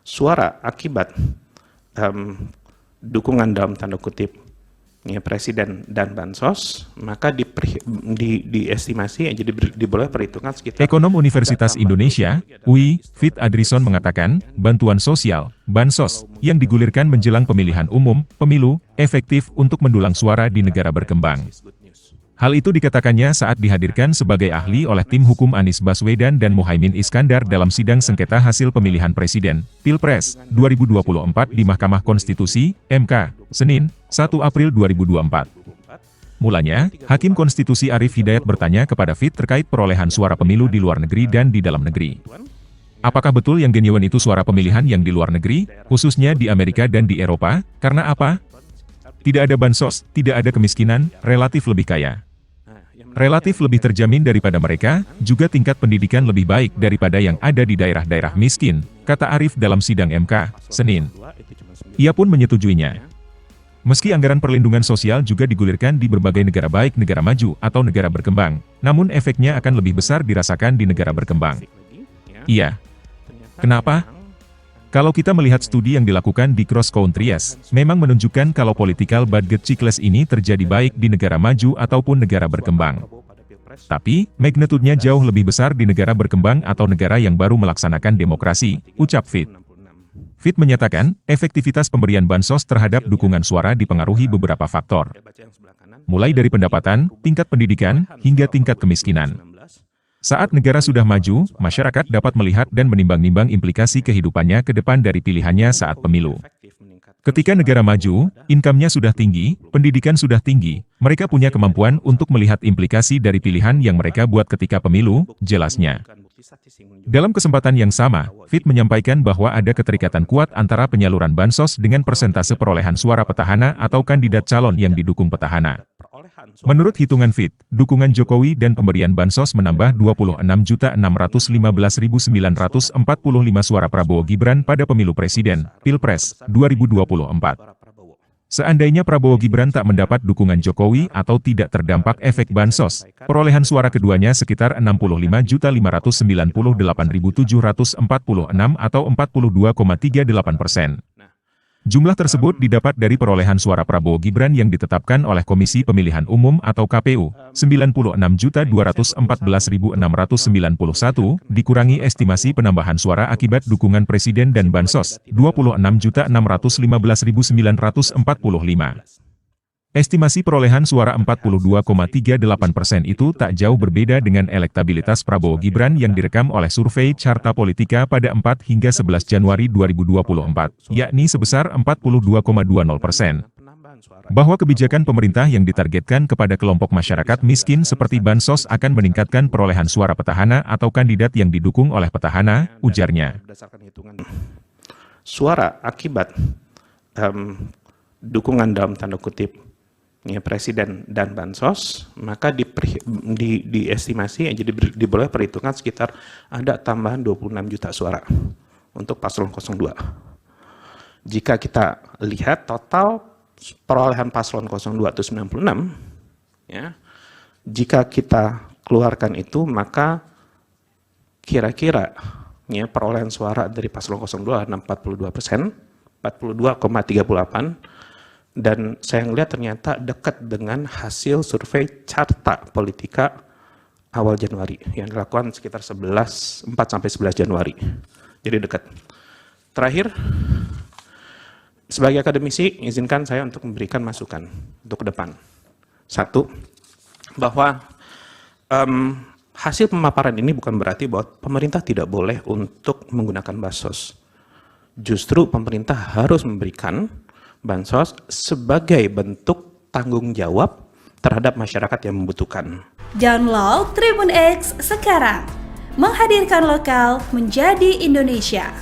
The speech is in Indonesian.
suara akibat dukungan dalam tanda kutip presiden dan bansos, maka diestimasi jadi diboleh perhitungan sekitar. Ekonom Universitas Indonesia, UI, Fit Adrison mengatakan, bantuan sosial, bansos, yang digulirkan menjelang pemilihan umum, pemilu, efektif untuk mendulang suara di negara berkembang. Hal itu dikatakannya saat dihadirkan sebagai ahli oleh tim hukum Anies Baswedan dan Muhaimin Iskandar dalam sidang sengketa hasil pemilihan presiden, Pilpres, 2024 di Mahkamah Konstitusi, MK, Senin, 1 April 2024. Mulanya, Hakim Konstitusi Arief Hidayat bertanya kepada Fit terkait perolehan suara pemilu di luar negeri dan di dalam negeri. Apakah betul yang genuine itu suara pemilihan yang di luar negeri, khususnya di Amerika dan di Eropa? Karena apa? Tidak ada bansos, tidak ada kemiskinan, relatif lebih kaya. Relatif lebih terjamin daripada mereka, juga tingkat pendidikan lebih baik daripada yang ada di daerah-daerah miskin, kata Arief dalam sidang MK, Senin. Ia pun menyetujuinya. Meski anggaran perlindungan sosial juga digulirkan di berbagai negara baik negara maju atau negara berkembang, namun efeknya akan lebih besar dirasakan di negara berkembang. Iya. Kenapa? Kalau kita melihat studi yang dilakukan di Cross Countries, memang menunjukkan kalau political budget cycles ini terjadi baik di negara maju ataupun negara berkembang. Tapi, magnitude-nya jauh lebih besar di negara berkembang atau negara yang baru melaksanakan demokrasi, ucap Fit. Fit menyatakan, efektivitas pemberian bansos terhadap dukungan suara dipengaruhi beberapa faktor. Mulai dari pendapatan, tingkat pendidikan, hingga tingkat kemiskinan. Saat negara sudah maju, masyarakat dapat melihat dan menimbang-nimbang implikasi kehidupannya ke depan dari pilihannya saat pemilu. Ketika negara maju, income-nya sudah tinggi, pendidikan sudah tinggi, mereka punya kemampuan untuk melihat implikasi dari pilihan yang mereka buat ketika pemilu, jelasnya. Dalam kesempatan yang sama, Fit menyampaikan bahwa ada keterikatan kuat antara penyaluran bansos dengan persentase perolehan suara petahana atau kandidat calon yang didukung petahana. Menurut hitungan Fit, dukungan Jokowi dan pemberian bansos menambah 26.615.945 suara Prabowo Gibran pada pemilu presiden, Pilpres, 2024. Seandainya Prabowo Gibran tak mendapat dukungan Jokowi atau tidak terdampak efek bansos, perolehan suara keduanya sekitar 65.598.746 atau 42,38%. Jumlah tersebut didapat dari perolehan suara Prabowo Gibran yang ditetapkan oleh Komisi Pemilihan Umum atau KPU, 96.214.691, dikurangi estimasi penambahan suara akibat dukungan Presiden dan Bansos, 26.615.945. Estimasi perolehan suara 42,38% itu tak jauh berbeda dengan elektabilitas Prabowo Gibran yang direkam oleh survei Carta Politika pada 4 hingga 11 Januari 2024, yakni sebesar 42,20%. Bahwa kebijakan pemerintah yang ditargetkan kepada kelompok masyarakat miskin seperti bansos akan meningkatkan perolehan suara petahana atau kandidat yang didukung oleh petahana, ujarnya. Suara akibat dukungan dalam tanda kutip presiden dan bansos, maka diestimasi jadi diboleh perhitungan sekitar ada tambahan 26 juta suara untuk paslon 02. Jika kita lihat total perolehan paslon 02 itu 96, ya, jika kita keluarkan itu maka kira-kira perolehan suara dari paslon 02 ada 42%, 42,38%. Dan saya melihat ternyata dekat dengan hasil survei Carta Politika awal Januari yang dilakukan sekitar 4 sampai 11 Januari. Jadi dekat. Terakhir, sebagai akademisi, izinkan saya untuk memberikan masukan untuk ke depan. Satu, bahwa hasil pemaparan ini bukan berarti bahwa pemerintah tidak boleh untuk menggunakan bansos. Justru pemerintah harus memberikan bansos sebagai bentuk tanggung jawab terhadap masyarakat yang membutuhkan. Download Tribun X sekarang, menghadirkan lokal menjadi Indonesia.